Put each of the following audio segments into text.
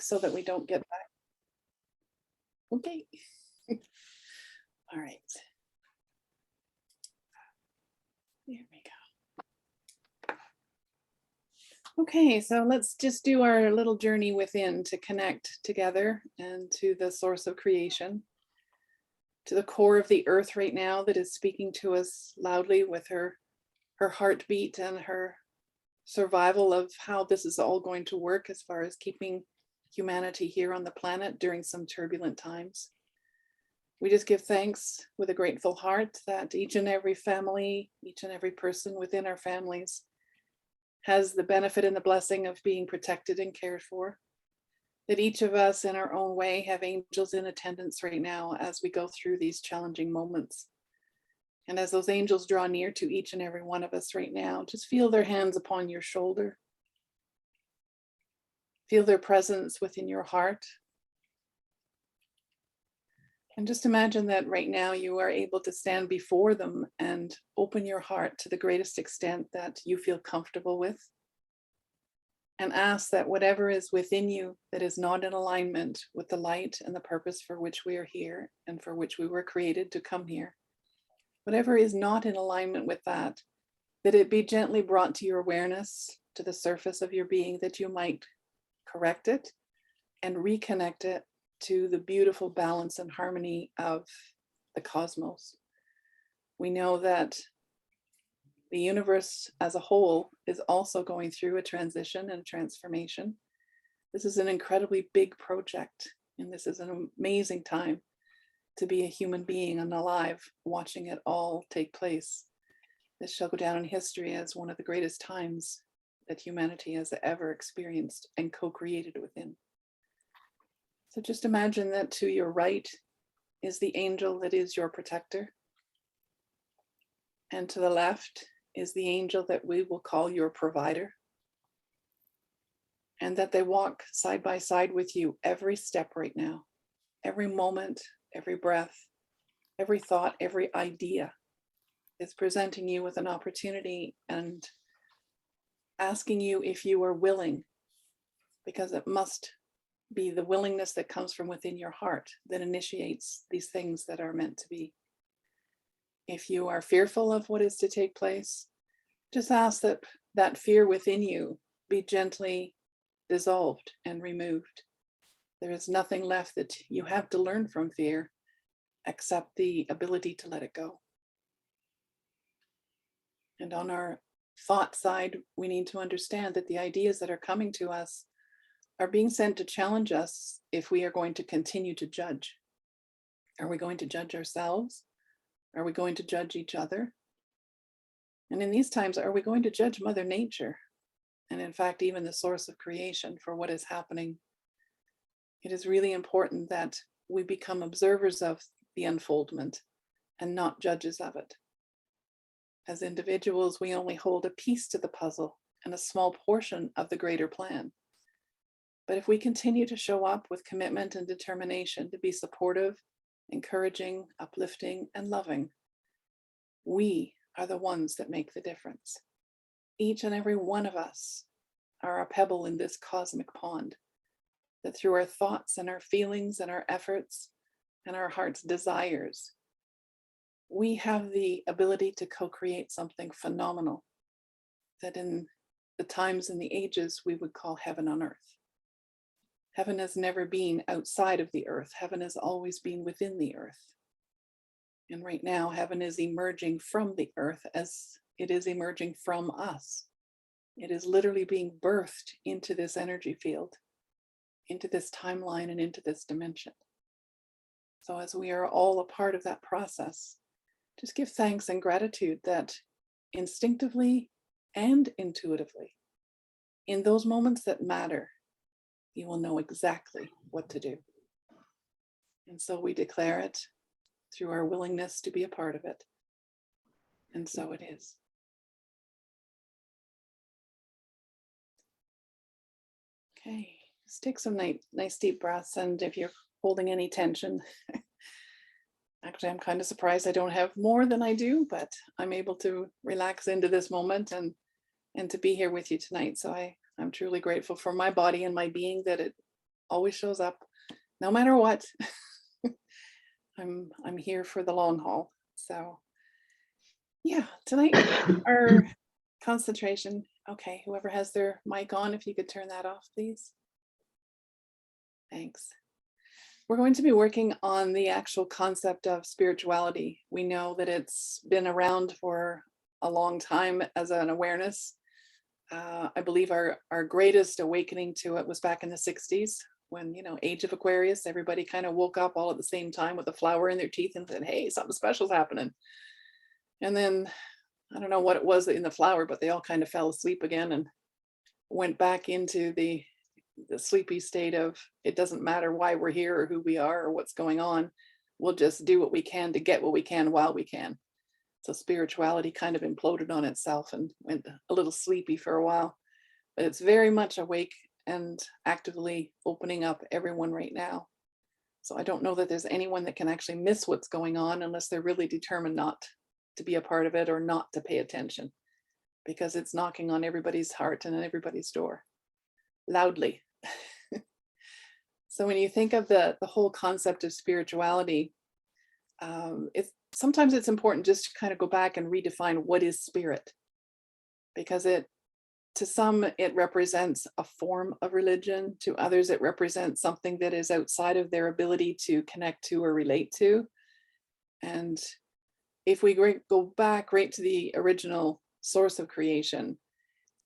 so that we don't get back. Okay. All right. There we go. Okay, so let's just do our little journey within to connect together and to the source of creation, to the core of the earth right now that is speaking to us loudly with her heartbeat and her survival of how this is all going to work as far as keeping humanity here on the planet during some turbulent times. We just give thanks with a grateful heart that each and every family, each and every person within our families has the benefit and the blessing of being protected and cared for. That each of us in our own way have angels in attendance right now as we go through these challenging moments. And as those angels draw near to each and every one of us right now, just feel their hands upon your shoulder. Feel their presence within your heart. And just imagine that right now you are able to stand before them and open your heart to the greatest extent that you feel comfortable with. And ask that whatever is within you that is not in alignment with the light and the purpose for which we are here and for which we were created to come here, whatever is not in alignment with that, that it be gently brought to your awareness, to the surface of your being, that you might correct it and reconnect it to the beautiful balance and harmony of the cosmos. We know that the universe as a whole is also going through a transition and transformation. This is an incredibly big project, and this is an amazing time to be a human being and alive, watching it all take place. This shall go down in history as one of the greatest times that humanity has ever experienced and co-created within. So just imagine that to your right is the angel that is your protector. And to the left is the angel that we will call your provider. And that they walk side by side with you every step right now, every moment, every breath, every thought, every idea is presenting you with an opportunity and asking you if you are willing, because it must be the willingness that comes from within your heart that initiates these things that are meant to be. If you are fearful of what is to take place, just ask that that fear within you be gently dissolved and removed. There is nothing left that you have to learn from fear except the ability to let it go. And on our thought side, we need to understand that the ideas that are coming to us are being sent to challenge us if we are going to continue to judge. Are we going to judge ourselves? Are we going to judge each other? And in these times, are we going to judge Mother Nature? And in fact, even the source of creation for what is happening? It is really important that we become observers of the unfoldment and not judges of it. As individuals, we only hold a piece to the puzzle and a small portion of the greater plan. But if we continue to show up with commitment and determination to be supportive, encouraging, uplifting, and loving, we are the ones that make the difference. Each and every one of us are a pebble in this cosmic pond, that through our thoughts and our feelings and our efforts and our heart's desires, we have the ability to co-create something phenomenal that in the times and the ages we would call heaven on earth. Heaven has never been outside of the earth. Heaven has always been within the earth. And right now, heaven is emerging from the earth as it is emerging from us. It is literally being birthed into this energy field, into this timeline, and into this dimension. So as we are all a part of that process, just give thanks and gratitude that instinctively and intuitively, in those moments that matter, you will know exactly what to do. And so we declare it through our willingness to be a part of it. And so it is. Okay, just take some nice deep breaths. And if you're holding any tension, actually, I'm kind of surprised I don't have more than I do, but I'm able to relax into this moment and to be here with you tonight. So I'm truly grateful for my body and my being, that it always shows up, no matter what. I'm here for the long haul. So yeah, tonight our concentration. Okay, whoever has their mic on, if you could turn that off, please. Thanks. We're going to be working on the actual concept of spirituality. We know that it's been around for a long time as an awareness. I believe our greatest awakening to it was back in the 60s when, Age of Aquarius, everybody kind of woke up all at the same time with a flower in their teeth and said, hey, something special's happening. And then I don't know what it was in the flower, but they all kind of fell asleep again and went back into the sleepy state of it doesn't matter why we're here or who we are or what's going on. We'll just do what we can to get what we can while we can. So spirituality kind of imploded on itself and went a little sleepy for a while, but it's very much awake and actively opening up everyone right now. So I don't know that there's anyone that can actually miss what's going on unless they're really determined not to be a part of it or not to pay attention, because it's knocking on everybody's heart and on everybody's door loudly. So when you think of the whole concept of spirituality, sometimes it's important just to kind of go back and redefine what is spirit, because to some it represents a form of religion, to others it represents something that is outside of their ability to connect to or relate to. And if we go back right to the original source of creation,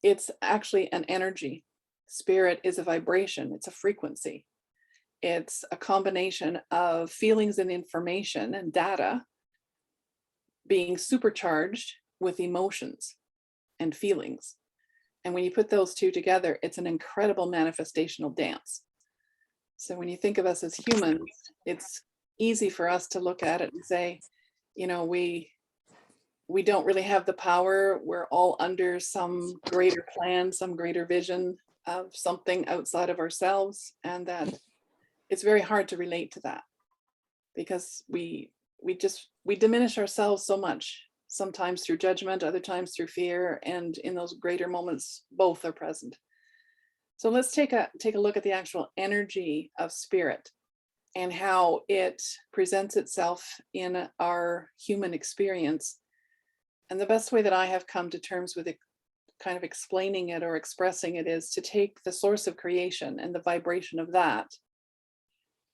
it's actually an energy. Spirit is a vibration, it's a frequency. It's a combination of feelings and information and data being supercharged with emotions and feelings. And when you put those two together, it's an incredible manifestational dance. So when you think of us as humans, it's easy for us to look at it and say, we don't really have the power. We're all under some greater plan, some greater vision of something outside of ourselves, and that it's very hard to relate to that because we diminish ourselves so much, sometimes through judgment, other times through fear, and in those greater moments both are present. So let's take a look at the actual energy of spirit and how it presents itself in our human experience. And the best way that I have come to terms with it, kind of explaining it or expressing it, is to take the source of creation and the vibration of that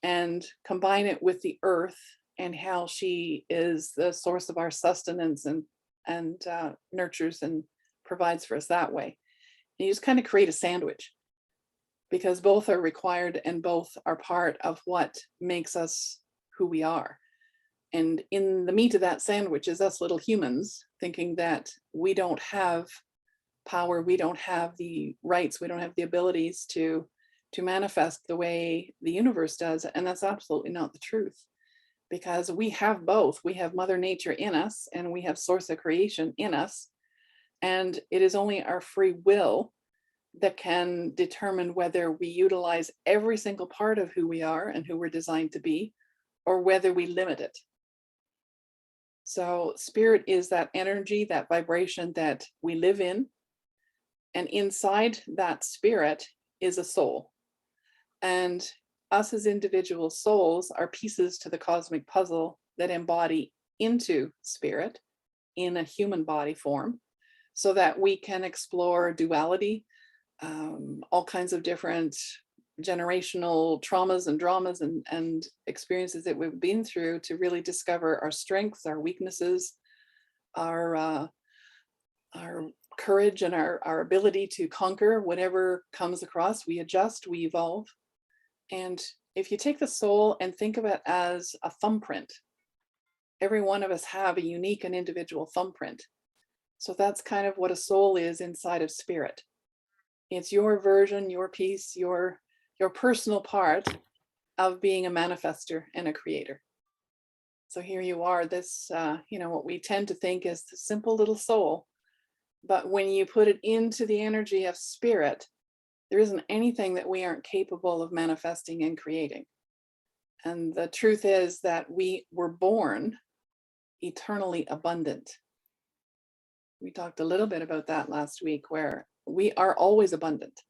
and combine it with the earth and how she is the source of our sustenance and nurtures and provides for us that way. And you just kind of create a sandwich, because both are required and both are part of what makes us who we are. And in the meat of that sandwich is us little humans thinking that we don't have power, we don't have the rights, we don't have the abilities to manifest the way the universe does. And that's absolutely not the truth, because we have both. We have Mother Nature in us and we have source of creation in us. And it is only our free will that can determine whether we utilize every single part of who we are and who we're designed to be, or whether we limit it. So spirit is that energy, that vibration that we live in. And inside that spirit is a soul. And us as individual souls are pieces to the cosmic puzzle that embody into spirit in a human body form, so that we can explore duality, all kinds of different generational traumas and dramas and experiences that we've been through, to really discover our strengths, our weaknesses, our courage, and our ability to conquer whatever comes across. We adjust, we evolve. And if you take the soul and think of it as a thumbprint, every one of us have a unique and individual thumbprint. So that's kind of what a soul is inside of spirit. It's your version, your piece, your personal part of being a manifester and a creator. So here you are, this, what we tend to think is the simple little soul. But when you put it into the energy of spirit, there isn't anything that we aren't capable of manifesting and creating. And the truth is that we were born eternally abundant. We talked a little bit about that last week, where we are always abundant.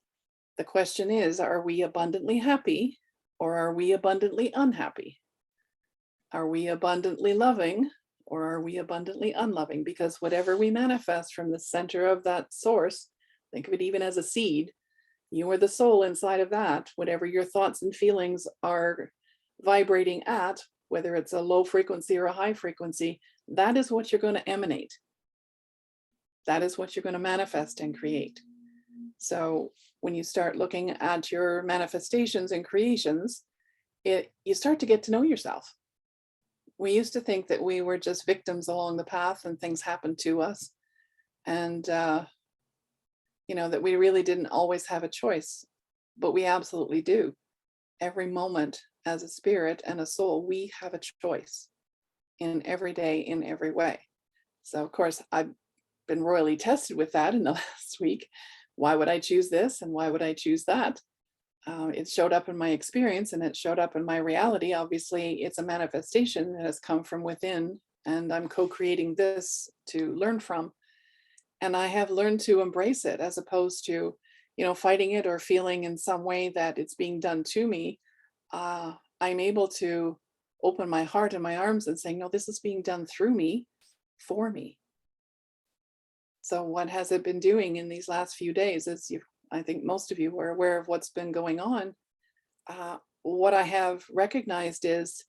The question is, are we abundantly happy or are we abundantly unhappy? Are we abundantly loving or are we abundantly unloving? Because whatever we manifest from the center of that source, think of it even as a seed, you are the soul inside of that. Whatever your thoughts and feelings are vibrating at, whether it's a low frequency or a high frequency, that is what you're going to emanate. That is what you're going to manifest and create. So when you start looking at your manifestations and creations, you start to get to know yourself. We used to think that we were just victims along the path and things happened to us. And, that we really didn't always have a choice, but we absolutely do. Every moment as a spirit and a soul, we have a choice in every day, in every way. So of course, I've been royally tested with that in the last week. Why would I choose this? And why would I choose that? It showed up in my experience and it showed up in my reality. Obviously, it's a manifestation that has come from within, and I'm co-creating this to learn from. And I have learned to embrace it as opposed to, fighting it or feeling in some way that it's being done to me. I'm able to open my heart and my arms and saying, no, this is being done through me, for me. So what has it been doing in these last few days? I think most of you are aware of what's been going on. What I have recognized is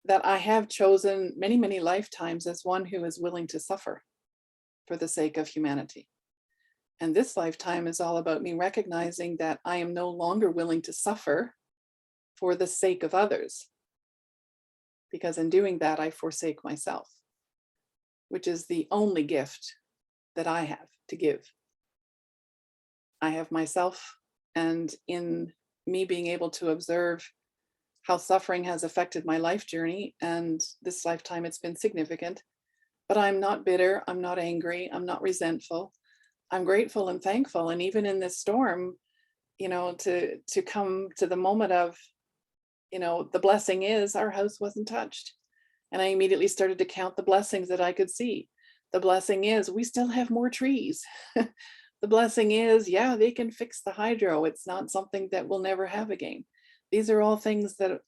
that I have chosen many, many lifetimes as one who is willing to suffer for the sake of humanity. And this lifetime is all about me recognizing that I am no longer willing to suffer for the sake of others. Because in doing that, I forsake myself, which is the only gift that I have to give. I have myself, and in me being able to observe how suffering has affected my life journey, and this lifetime it's been significant, but I'm not bitter, I'm not angry, I'm not resentful. I'm grateful and thankful. And even in this storm, to come to the moment of, the blessing is our house wasn't touched. And I immediately started to count the blessings that I could see. The blessing is we still have more trees. The blessing is, yeah, they can fix the hydro. It's not something that we'll never have again. These are all things that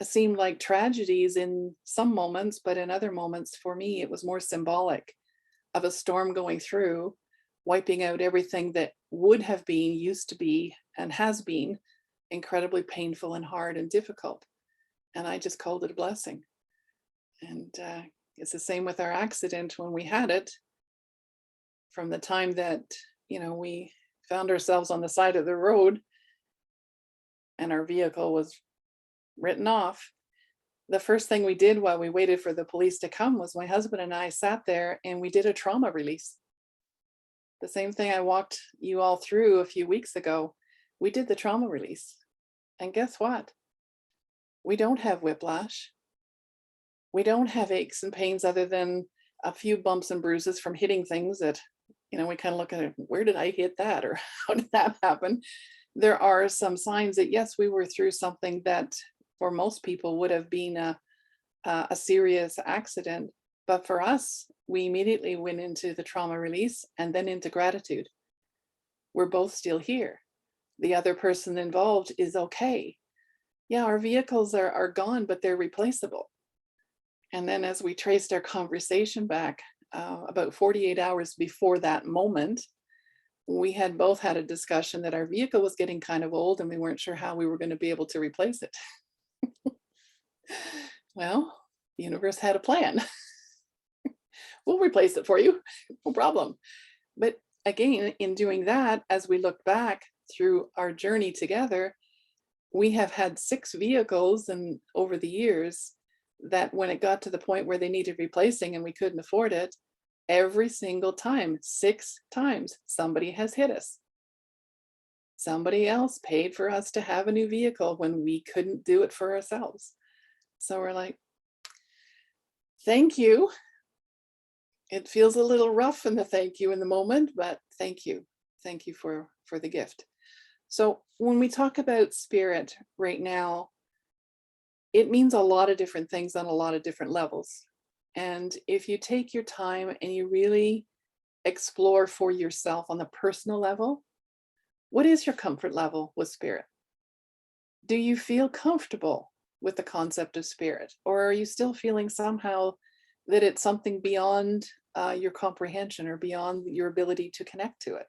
seem like tragedies in some moments, but in other moments, for me, it was more symbolic of a storm going through, wiping out everything that would have been, used to be, and has been incredibly painful and hard and difficult. And I just called it a blessing. And it's the same with our accident when we had it. From the time that, we found ourselves on the side of the road and our vehicle was written off, the first thing we did while we waited for the police to come was my husband and I sat there and we did a trauma release. The same thing I walked you all through a few weeks ago. We did the trauma release. And guess what? We don't have whiplash. We don't have aches and pains other than a few bumps and bruises from hitting things that, we kind of look at it, where did I hit that? Or how did that happen? There are some signs that, yes, we were through something that for most people would have been a serious accident. But for us, we immediately went into the trauma release and then into gratitude. We're both still here. The other person involved is okay. Yeah, our vehicles are gone, but they're replaceable. And then as we traced our conversation back about 48 hours before that moment, we had both had a discussion that our vehicle was getting kind of old and we weren't sure how we were going to be able to replace it. Well, the universe had a plan. We'll replace it for you, no problem. But again, in doing that, as we look back through our journey together, we have had 6 vehicles and over the years that when it got to the point where they needed replacing and we couldn't afford it, every single time, 6 times, somebody has hit us. Somebody else paid for us to have a new vehicle when we couldn't do it for ourselves. So we're like, thank you. It feels a little rough in the thank you in the moment, but thank you. Thank you for the gift. So when we talk about spirit right now, it means a lot of different things on a lot of different levels. And if you take your time and you really explore for yourself on the personal level, What is your comfort level with spirit? Do you feel comfortable with the concept of spirit? Or are you still feeling somehow that it's something beyond your comprehension or beyond your ability to connect to it?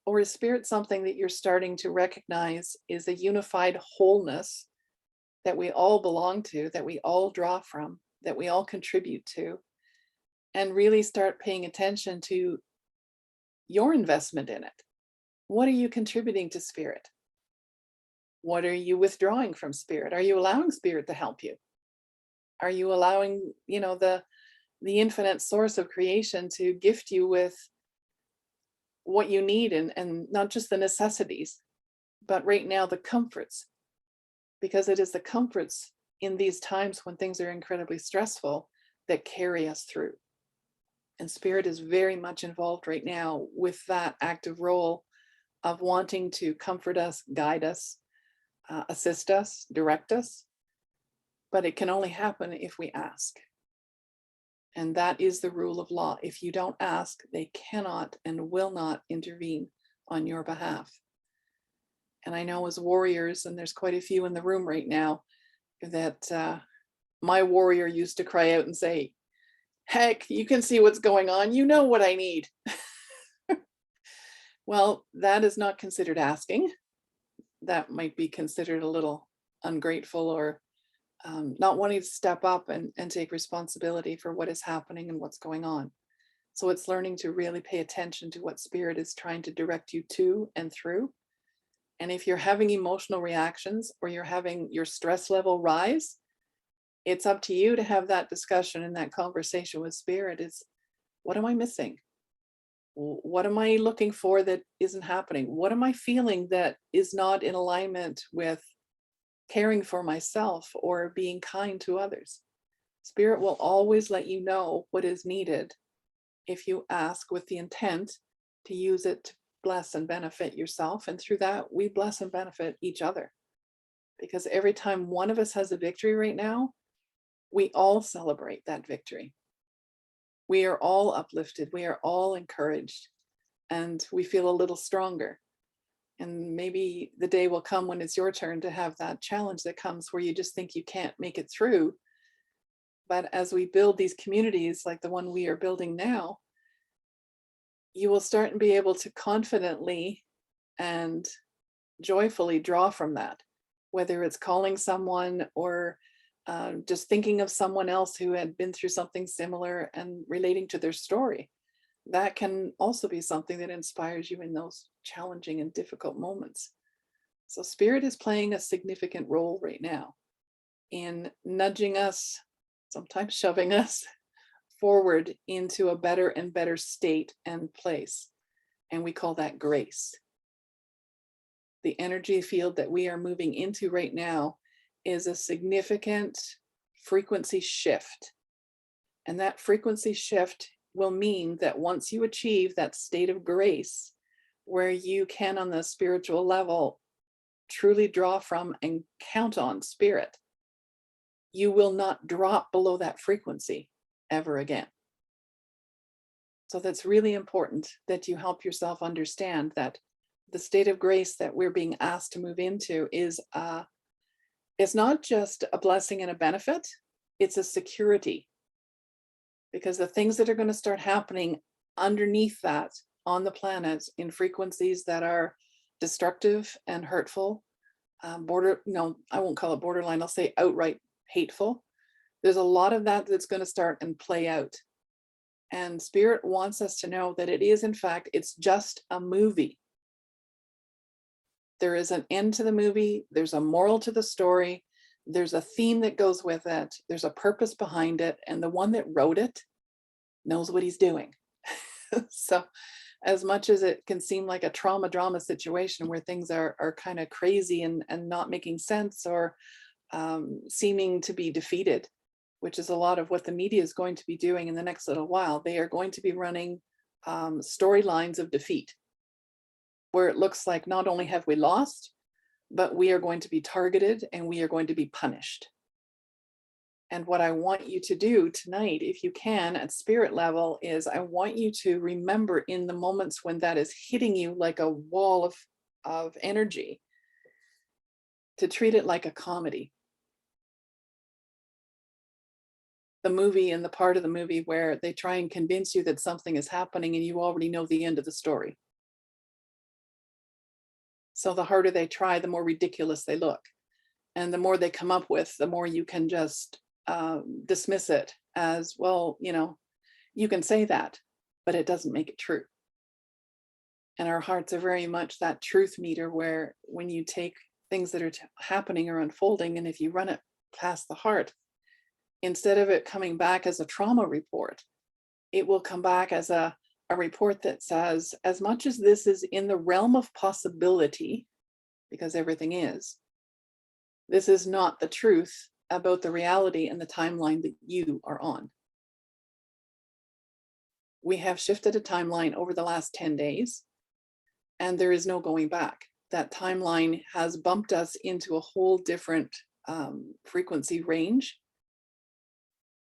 Or is spirit something that you're starting to recognize is a unified wholeness that we all belong to, that we all draw from, that we all contribute to, and really start paying attention to your investment in it? What are you contributing to spirit? What are you withdrawing from spirit? Are you allowing spirit to help you? Are you allowing, the infinite source of creation to gift you with what you need, and not just the necessities, but right now the comforts, because it is the comforts in these times when things are incredibly stressful that carry us through. And spirit is very much involved right now with that active role of wanting to comfort us, guide us, assist us, direct us. But it can only happen if we ask. And that is the rule of law. If you don't ask, they cannot and will not intervene on your behalf. And I know as warriors, and there's quite a few in the room right now, that my warrior used to cry out and say, heck, you can see what's going on. You know what I need. Well, that is not considered asking. That might be considered a little ungrateful, or not wanting to step up and take responsibility for what is happening and what's going on. So it's learning to really pay attention to what spirit is trying to direct you to and through. And if you're having emotional reactions or you're having your stress level rise, it's up to you to have that discussion and that conversation with spirit. Is, what am I missing? What am I looking for that isn't happening? What am I feeling that is not in alignment with caring for myself or being kind to others? Spirit will always let you know what is needed if you ask with the intent to use it to bless and benefit yourself. And through that, we bless and benefit each other. Because every time one of us has a victory right now, we all celebrate that victory. We are all uplifted. We are all encouraged. And we feel a little stronger. And maybe the day will come when it's your turn to have that challenge that comes where you just think you can't make it through. But as we build these communities like the one we are building now, you will start to be able to confidently and joyfully draw from that, whether it's calling someone or just thinking of someone else who had been through something similar and relating to their story. That can also be something that inspires you in those challenging and difficult moments. So spirit is playing a significant role right now in nudging us, sometimes shoving us forward into a better and better state and place. And we call that grace. The energy field that we are moving into right now is a significant frequency shift. And that frequency shift will mean that once you achieve that state of grace, where you can on the spiritual level truly draw from and count on spirit, you will not drop below that frequency ever again. So that's really important that you help yourself understand that the state of grace that we're being asked to move into is it's not just a blessing and a benefit, it's a security. Because the things that are going to start happening underneath that on the planet in frequencies that are destructive and hurtful, I won't call it borderline, I'll say outright hateful. There's a lot of that that's going to start and play out. And spirit wants us to know that it is, in fact, it's just a movie. There is an end to the movie. There's a moral to the story. There's a theme that goes with it. There's a purpose behind it. And the one that wrote it knows what he's doing. So as much as it can seem like a trauma drama situation where things are kind of crazy and not making sense, or seeming to be defeated, which is a lot of what the media is going to be doing in the next little while, they are going to be running storylines of defeat, where it looks like not only have we lost, but we are going to be targeted and we are going to be punished. And what I want you to do tonight, if you can, at spirit level, is I want you to remember in the moments when that is hitting you like a wall of of energy to treat it like a comedy. The movie and the part of the movie where they try and convince you that something is happening and you already know the end of the story. So the harder they try, the more ridiculous they look. And the more they come up with, the more you can just dismiss it as, well, you can say that, but it doesn't make it true. And our hearts are very much that truth meter where when you take things that are happening or unfolding, and if you run it past the heart, instead of it coming back as a trauma report, it will come back as a report that says, as much as this is in the realm of possibility, because everything is, this is not the truth about the reality and the timeline that you are on. We have shifted a timeline over the last 10 days, and there is no going back. That timeline has bumped us into a whole different frequency range.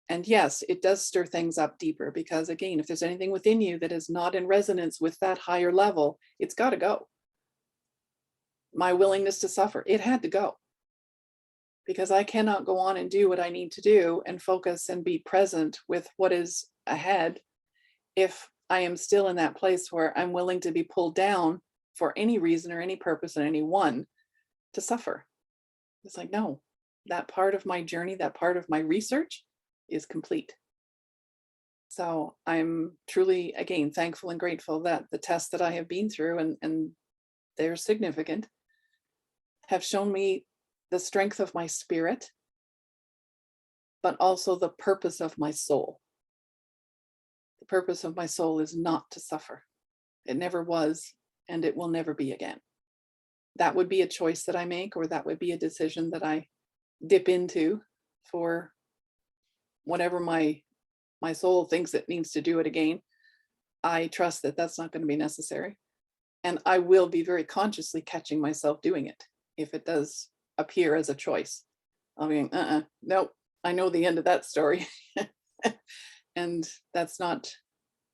And yes, it does stir things up deeper because, again, if there's anything within you that is not in resonance with that higher level, it's got to go. My willingness to suffer, it had to go. Because I cannot go on and do what I need to do and focus and be present with what is ahead if I am still in that place where I'm willing to be pulled down for any reason or any purpose and anyone to suffer. It's like, no, that part of my journey, that part of my research is complete. So I'm truly, again, thankful and grateful that the tests that I have been through, and they're significant, have shown me the strength of my spirit, but also the purpose of my soul. The purpose of my soul is not to suffer. It never was, and it will never be again. That would be a choice that I make, or that would be a decision that I dip into for whatever my soul thinks it needs to do it again. I trust that that's not going to be necessary. And I will be very consciously catching myself doing it if it does appear as a choice. I'll be nope, I know the end of that story. And that's not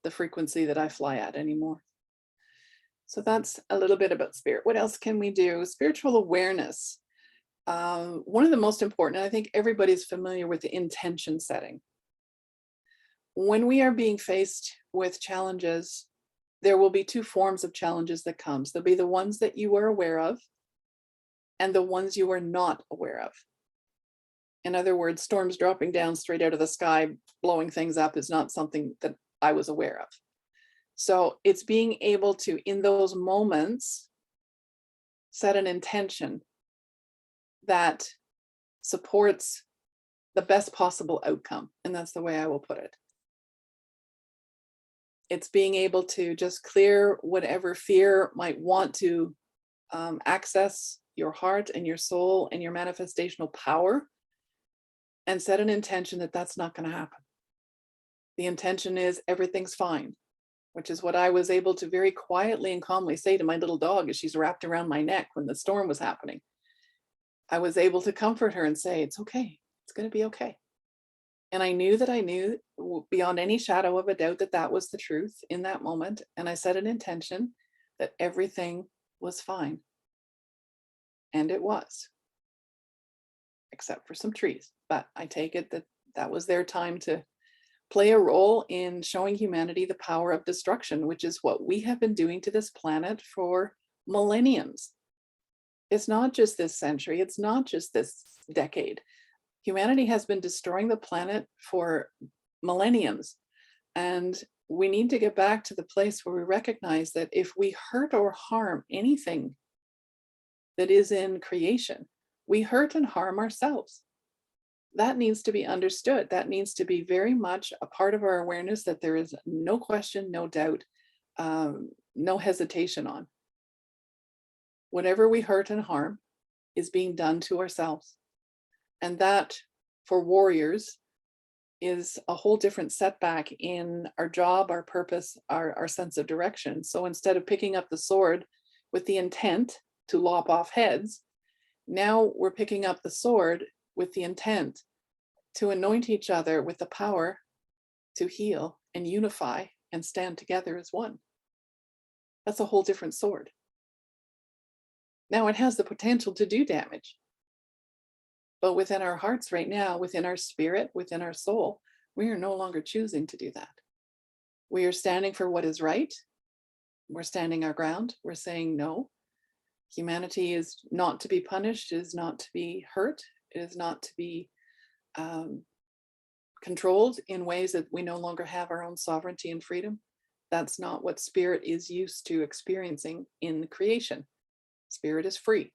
the frequency that I fly at anymore. So that's a little bit about spirit. What else can we do? Spiritual awareness. One of the most important, and I think everybody's familiar with the intention setting. When we are being faced with challenges, there will be two forms of challenges that comes. There'll be the ones that you are aware of and the ones you are not aware of. In other words, storms dropping down straight out of the sky, blowing things up is not something that I was aware of. So it's being able to, in those moments, set an intention that supports the best possible outcome. And that's the way I will put it. It's being able to just clear whatever fear might want to access your heart and your soul and your manifestational power, and set an intention that that's not going to happen. The intention is everything's fine, which is what I was able to very quietly and calmly say to my little dog as she's wrapped around my neck when the storm was happening. I was able to comfort her and say, it's okay, it's going to be okay. And I knew beyond any shadow of a doubt that that was the truth in that moment. And I set an intention that everything was fine. And it was, except for some trees. But I take it that that was their time to play a role in showing humanity the power of destruction, which is what we have been doing to this planet for millenniums. It's not just this century, it's not just this decade. Humanity has been destroying the planet for millenniums. And we need to get back to the place where we recognize that if we hurt or harm anything that is in creation, we hurt and harm ourselves. That needs to be understood. That needs to be very much a part of our awareness, that there is no question, no doubt, no hesitation on. Whatever we hurt and harm is being done to ourselves. And that, for warriors, is a whole different setback in our job, our purpose, our sense of direction. So instead of picking up the sword with the intent to lop off heads, now we're picking up the sword with the intent to anoint each other with the power to heal and unify and stand together as one. That's a whole different sword. Now it has the potential to do damage, but within our hearts right now, within our spirit, within our soul, we are no longer choosing to do that. We are standing for what is right. We're standing our ground. We're saying no. Humanity is not to be punished, is not to be hurt, is not to be controlled in ways that we no longer have our own sovereignty and freedom. That's not what spirit is used to experiencing in creation. Spirit is free.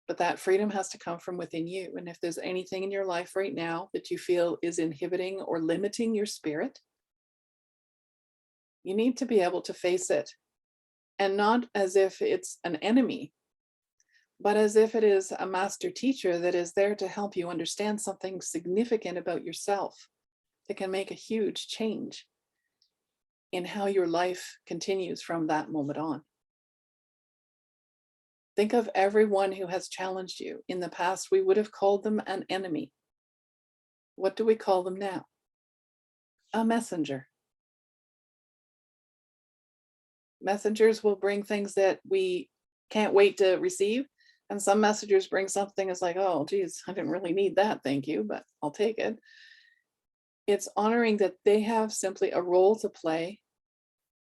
But that freedom has to come from within you. And if there's anything in your life right now that you feel is inhibiting or limiting your spirit, you need to be able to face it. And not as if it's an enemy, but as if it is a master teacher that is there to help you understand something significant about yourself that can make a huge change in how your life continues from that moment on. Think of everyone who has challenged you. In the past, we would have called them an enemy. What do we call them now? A messenger. Messengers will bring things that we can't wait to receive. And some messengers bring something that's like, oh, geez, I didn't really need that. Thank you, but I'll take it. It's honoring that they have simply a role to play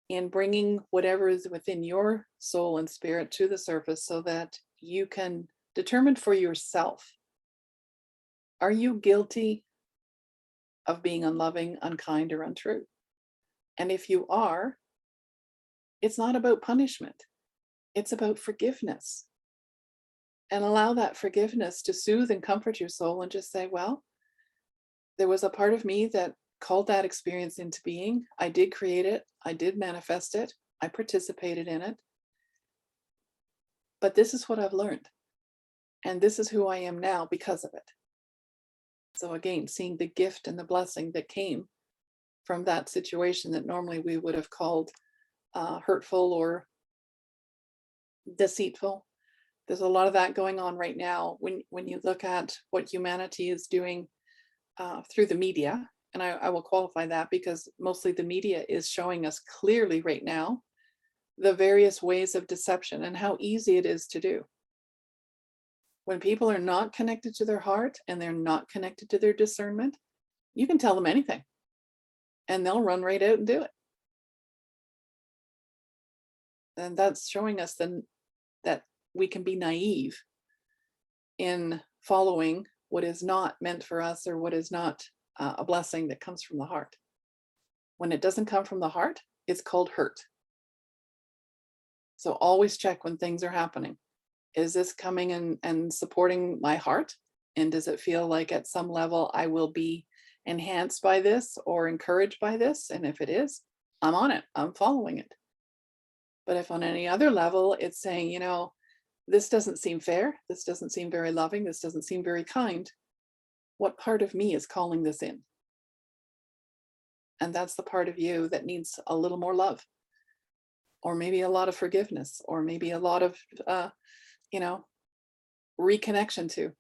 in bringing whatever is within your soul and spirit to the surface so that you can determine for yourself, are you guilty of being unloving, unkind, or untrue? And if you are, it's not about punishment. It's about forgiveness. And allow that forgiveness to soothe and comfort your soul and just say, well, there was a part of me that called that experience into being. I did create it. I did manifest it. I participated in it. But this is what I've learned. And this is who I am now because of it. So again, seeing the gift and the blessing that came from that situation that normally we would have called hurtful or deceitful. There's a lot of that going on right now when you look at what humanity is doing through the media. And I will qualify that because mostly the media is showing us clearly right now the various ways of deception and how easy it is to do. When people are not connected to their heart and they're not connected to their discernment, you can tell them anything and they'll run right out and do it. And that's showing us then that we can be naive in following what is not meant for us or what is not a blessing that comes from the heart. When it doesn't come from the heart, it's called hurt. So always check when things are happening. Is this coming and supporting my heart? And does it feel like at some level I will be enhanced by this or encouraged by this? And if it is, I'm on it. I'm following it. But if on any other level, it's saying, this doesn't seem fair. This doesn't seem very loving. This doesn't seem very kind. What part of me is calling this in? And that's the part of you that needs a little more love, or maybe a lot of forgiveness, or maybe a lot of, reconnection to.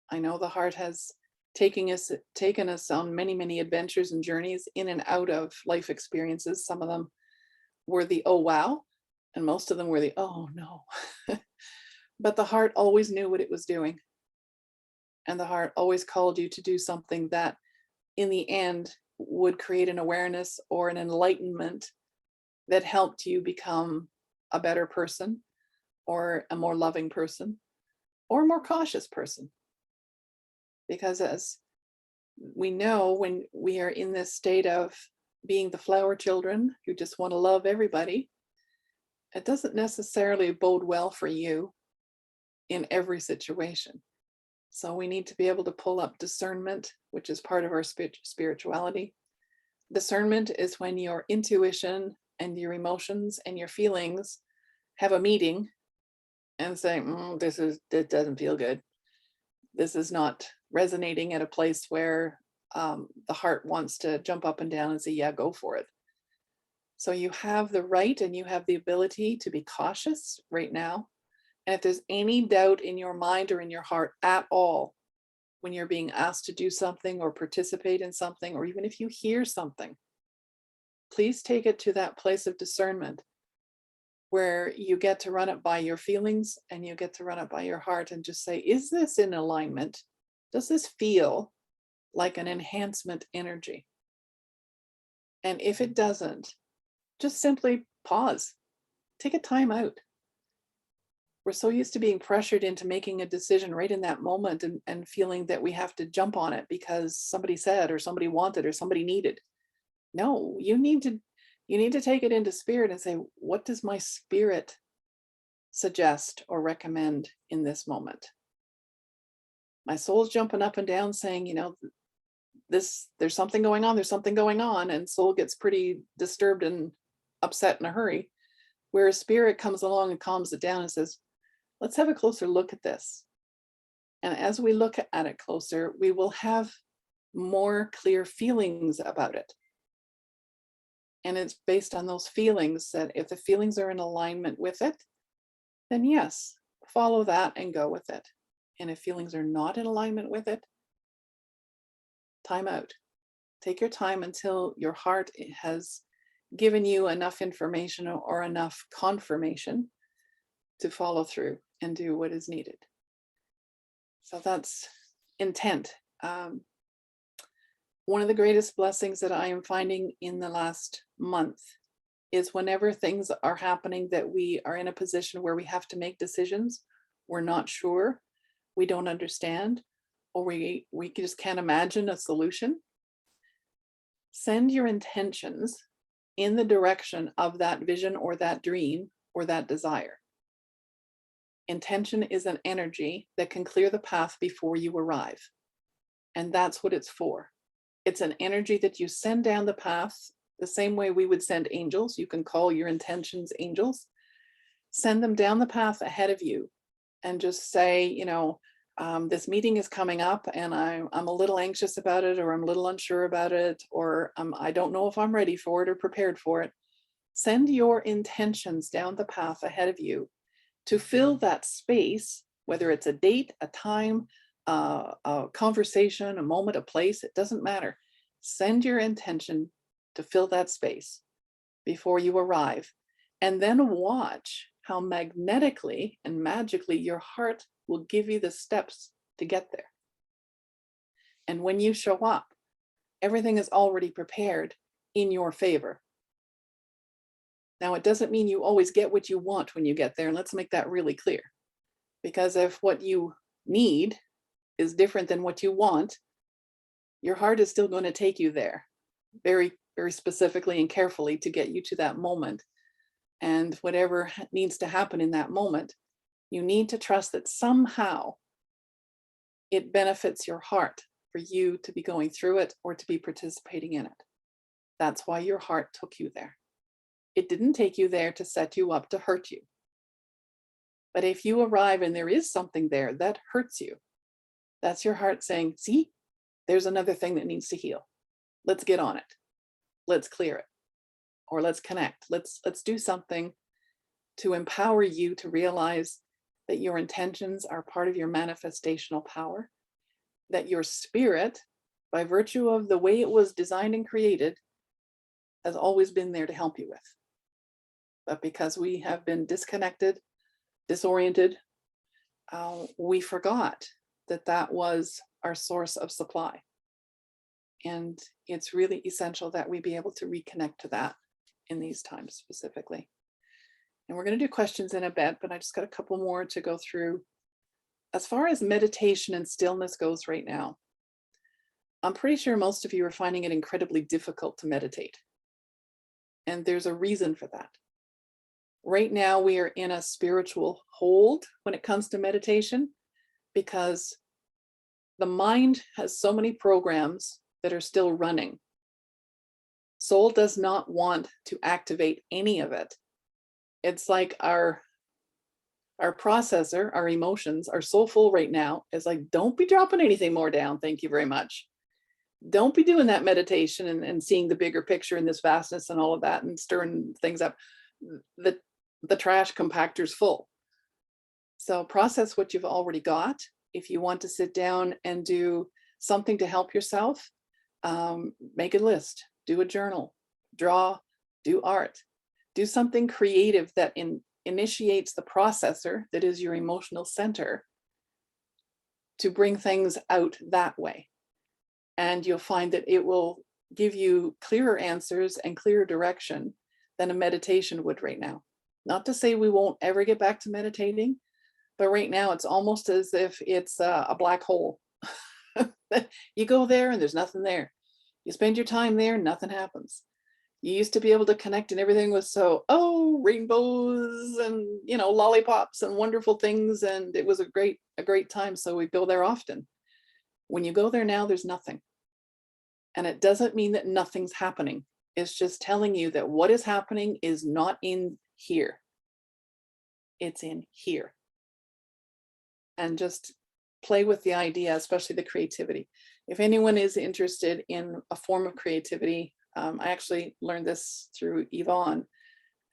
I know the heart has taken us on many, many adventures and journeys in and out of life experiences. Some of them were the oh wow, and most of them were the oh no. But the heart always knew what it was doing. And the heart always called you to do something that in the end would create an awareness or an enlightenment that helped you become a better person or a more loving person or a more cautious person. Because as we know, when we are in this state of being the flower children who just want to love everybody, it doesn't necessarily bode well for you in every situation. So we need to be able to pull up discernment, which is part of our spirituality. Discernment is when your intuition and your emotions and your feelings have a meeting and say, this doesn't feel good. This is not resonating at a place where the heart wants to jump up and down and say, yeah, go for it. So you have the right and you have the ability to be cautious right now. And if there's any doubt in your mind or in your heart at all, when you're being asked to do something or participate in something, or even if you hear something, please take it to that place of discernment where you get to run it by your feelings and you get to run it by your heart and just say, is this in alignment? Does this feel like an enhancement energy? And if it doesn't, just simply pause, take a time out. We're so used to being pressured into making a decision right in that moment and feeling that we have to jump on it because somebody said or somebody wanted or somebody needed. No, you need to take it into spirit and say, what does my spirit suggest or recommend in this moment? My soul's jumping up and down saying, there's something going on, there's something going on, and soul gets pretty disturbed and upset in a hurry. Whereas spirit comes along and calms it down and says, let's have a closer look at this. And as we look at it closer, we will have more clear feelings about it. And it's based on those feelings that if the feelings are in alignment with it, then yes, follow that and go with it. And if feelings are not in alignment with it, time out. Take your time until your heart has given you enough information or enough confirmation to follow through and do what is needed. So that's intent. One of the greatest blessings that I am finding in the last month is whenever things are happening that we are in a position where we have to make decisions, we're not sure, we don't understand, or we just can't imagine a solution. Send your intentions in the direction of that vision or that dream or that desire. Intention is an energy that can clear the path before you arrive. And that's what it's for. It's an energy that you send down the path the same way we would send angels. You can call your intentions angels. Send them down the path ahead of you and just say, this meeting is coming up and I'm a little anxious about it, or I'm a little unsure about it, or I don't know if I'm ready for it or prepared for it. Send your intentions down the path ahead of you to fill that space, whether it's a date, a time, a conversation, a moment, a place, it doesn't matter. Send your intention to fill that space before you arrive, and then watch how magnetically and magically your heart will give you the steps to get there. And when you show up, everything is already prepared in your favor. Now, it doesn't mean you always get what you want when you get there, and let's make that really clear. Because if what you need is different than what you want, your heart is still going to take you there very, very specifically and carefully to get you to that moment. And whatever needs to happen in that moment, you need to trust that somehow it benefits your heart for you to be going through it or to be participating in it. That's why your heart took you there. It didn't take you there to set you up to hurt you. But if you arrive and there is something there that hurts you, that's your heart saying, see, there's another thing that needs to heal. Let's get on it. Let's clear it. Or let's connect. Let's do something to empower you to realize that your intentions are part of your manifestational power, that your spirit, by virtue of the way it was designed and created, has always been there to help you with. But because we have been disconnected, disoriented, we forgot that that was our source of supply. And it's really essential that we be able to reconnect to that in these times specifically. And we're going to do questions in a bit, but I just got a couple more to go through. As far as meditation and stillness goes right now, I'm pretty sure most of you are finding it incredibly difficult to meditate. And there's a reason for that. Right now, we are in a spiritual hold when it comes to meditation because the mind has so many programs that are still running. Soul does not want to activate any of it. It's like our processor, our emotions are so full right now. It's like, don't be dropping anything more down. Thank you very much. Don't be doing that meditation and seeing the bigger picture and this vastness and all of that and stirring things up. The trash compactor's full. So process what you've already got. If you want to sit down and do something to help yourself, make a list, do a journal, draw, do art, Do something creative that initiates the processor that is your emotional center to bring things out that way. And you'll find that it will give you clearer answers and clearer direction than a meditation would right now. Not to say we won't ever get back to meditating, but right now it's almost as if it's a black hole. You go there and there's nothing there. You spend your time there, nothing happens. You used to be able to connect and everything was so, oh, rainbows and, lollipops and wonderful things. And it was a great time. So we go there often. When you go there now, there's nothing. And it doesn't mean that nothing's happening. It's just telling you that what is happening is not in here. It's in here. And just play with the idea, especially the creativity. If anyone is interested in a form of creativity, I actually learned this through Yvonne.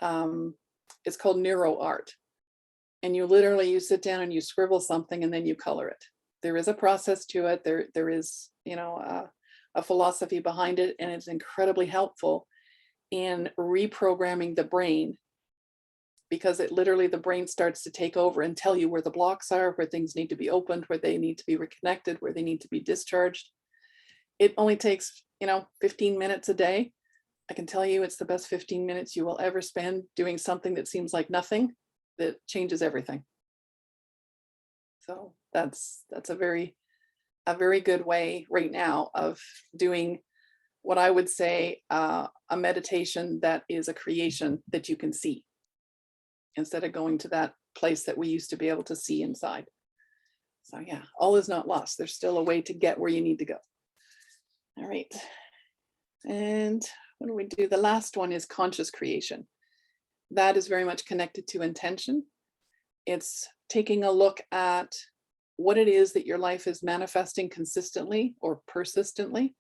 It's called Nero Art. And you sit down and you scribble something and then you color it. There is a process to it. There is, a philosophy behind it, and it's incredibly helpful in reprogramming the brain, because the brain starts to take over and tell you where the blocks are, where things need to be opened, where they need to be reconnected, where they need to be discharged. It only takes, 15 minutes a day. I can tell you it's the best 15 minutes you will ever spend doing something that seems like nothing, that changes everything. So that's a very good way right now of doing what I would say a meditation that is a creation that you can see, instead of going to that place that we used to be able to see inside. So yeah, all is not lost. There's still a way to get where you need to go. All right. And what do we do? The last one is conscious creation. That is very much connected to intention. It's taking a look at what it is that your life is manifesting consistently or persistently,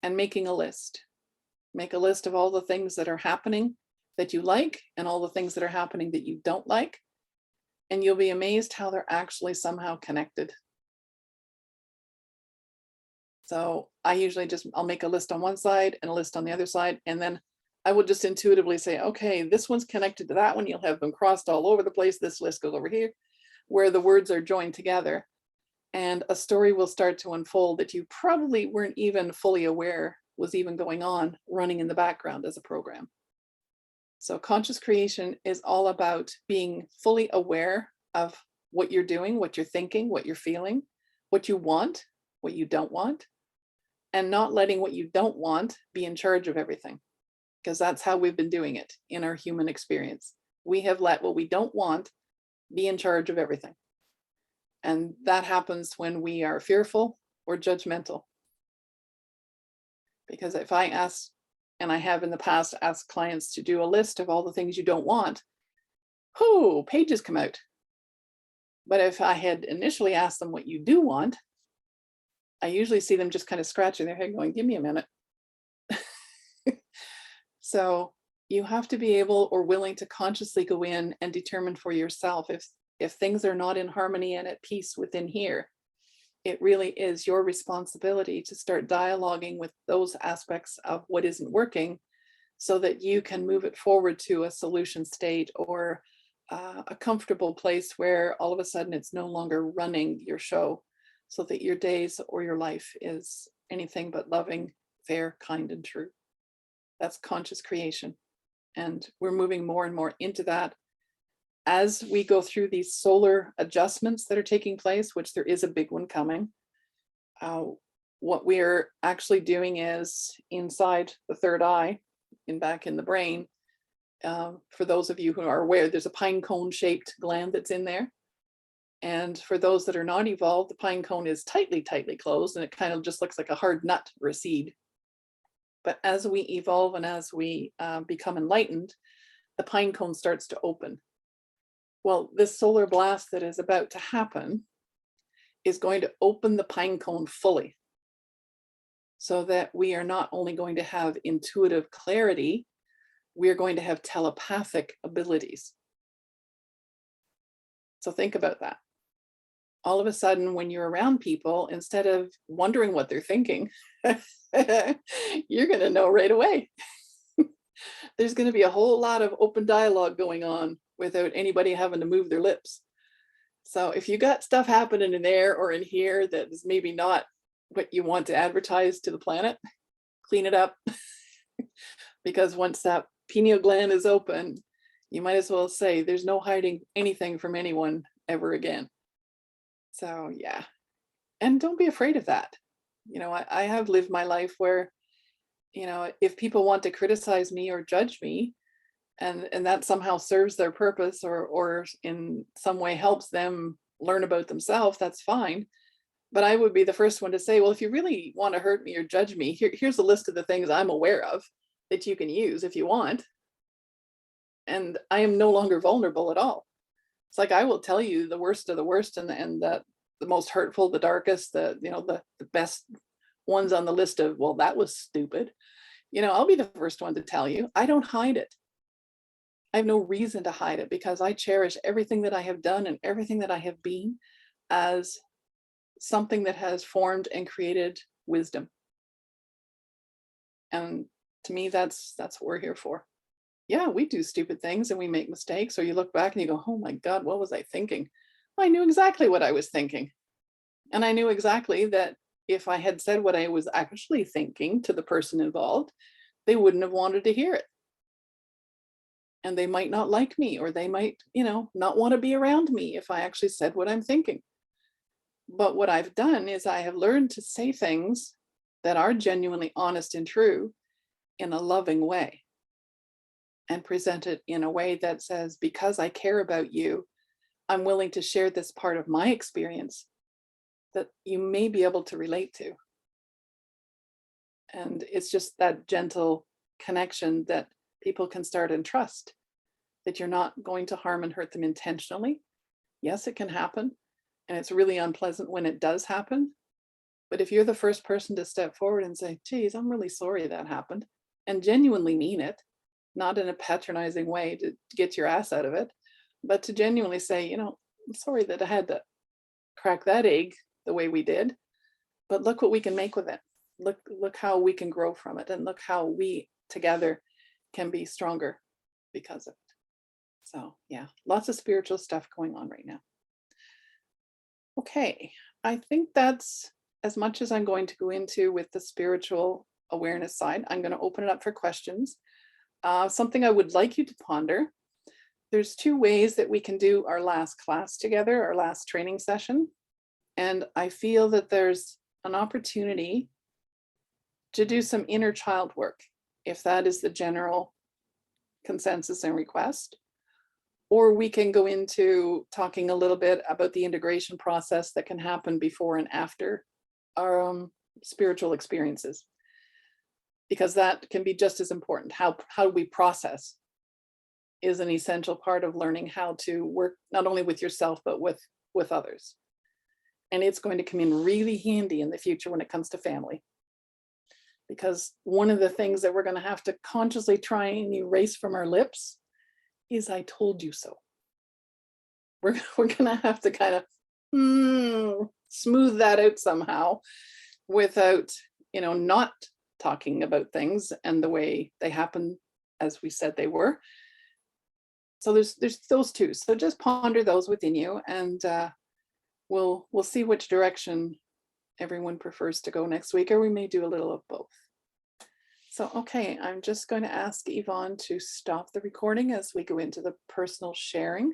and making a list. Make a list of all the things that are happening that you like and all the things that are happening that you don't like. And you'll be amazed how they're actually somehow connected. So I usually I'll make a list on one side and a list on the other side. And then I will just intuitively say, okay, this one's connected to that one. You'll have them crossed all over the place. This list goes over here, where the words are joined together. And a story will start to unfold that you probably weren't even fully aware was even going on, running in the background as a program. So conscious creation is all about being fully aware of what you're doing, what you're thinking, what you're feeling, what you want, what you don't want, and not letting what you don't want be in charge of everything, because that's how we've been doing it in our human experience. We have let what we don't want be in charge of everything. And that happens when we are fearful or judgmental. Because if I ask, and I have in the past asked clients to do a list of all the things you don't want, pages come out. But if I had initially asked them what you do want, I usually see them just kind of scratching their head going, give me a minute. So you have to be able or willing to consciously go in and determine for yourself if things are not in harmony and at peace within here. It really is your responsibility to start dialoguing with those aspects of what isn't working, so that you can move it forward to a solution state or a comfortable place where all of a sudden it's no longer running your show, so that your days or your life is anything but loving, fair, kind, and true. That's conscious creation. And we're moving more and more into that as we go through these solar adjustments that are taking place, which there is a big one coming. What we're actually doing is inside the third eye, back in the brain. For those of you who are aware, there's a pine cone shaped gland that's in there. And for those that are not evolved, the pine cone is tightly closed, and it kind of just looks like a hard nut or a seed. But as we evolve and as we become enlightened, the pine cone starts to open. Well, this solar blast that is about to happen is going to open the pine cone fully, so that we are not only going to have intuitive clarity, we are going to have telepathic abilities. So think about that. All of a sudden, when you're around people, instead of wondering what they're thinking, you're going to know right away. There's going to be a whole lot of open dialogue going on without anybody having to move their lips. So if you got stuff happening in there or in here that is maybe not what you want to advertise to the planet, clean it up. Because once that pineal gland is open, you might as well say there's no hiding anything from anyone ever again. So yeah, and don't be afraid of that. I have lived my life where, if people want to criticize me or judge me, and that somehow serves their purpose or in some way helps them learn about themselves, that's fine. But I would be the first one to say, well, if you really want to hurt me or judge me, here's a list of the things I'm aware of that you can use if you want. And I am no longer vulnerable at all. It's like I will tell you the worst of the worst and the most hurtful, the darkest, the best ones on the list of, well, that was stupid. I'll be the first one to tell you. I don't hide it. I have no reason to hide it because I cherish everything that I have done and everything that I have been as something that has formed and created wisdom. And to me, that's what we're here for. Yeah, we do stupid things and we make mistakes, or you look back and you go, oh my God, what was I thinking? Well, I knew exactly what I was thinking. And I knew exactly that if I had said what I was actually thinking to the person involved, they wouldn't have wanted to hear it. And they might not like me, or they might, not want to be around me if I actually said what I'm thinking. But what I've done is I have learned to say things that are genuinely honest and true in a loving way, and present it in a way that says, because I care about you, I'm willing to share this part of my experience that you may be able to relate to. And it's just that gentle connection that people can start and trust, that you're not going to harm and hurt them intentionally. Yes, it can happen. And it's really unpleasant when it does happen. But if you're the first person to step forward and say, geez, I'm really sorry that happened, and genuinely mean it, not in a patronizing way to get your ass out of it, but to genuinely say, I'm sorry that I had to crack that egg the way we did, but look what we can make with it. Look how we can grow from it, and look how we together can be stronger because of it. So yeah, lots of spiritual stuff going on right now. Okay, I think that's as much as I'm going to go into with the spiritual awareness side. I'm going to open it up for questions. Something I would like you to ponder. There's two ways that we can do our last class together, our last training session. And I feel that there's an opportunity to do some inner child work, if that is the general consensus and request. Or we can go into talking a little bit about the integration process that can happen before and after our spiritual experiences, because that can be just as important. How we process is an essential part of learning how to work not only with yourself, but with others. And it's going to come in really handy in the future when it comes to family. Because one of the things that we're going to have to consciously try and erase from our lips is I told you so. We're going to have to kind of smooth that out somehow without, not talking about things and the way they happen as we said they were. So there's those two. So just ponder those within you, and we'll see which direction everyone prefers to go next week, or we may do a little of both. So, okay, I'm just going to ask Yvonne to stop the recording as we go into the personal sharing.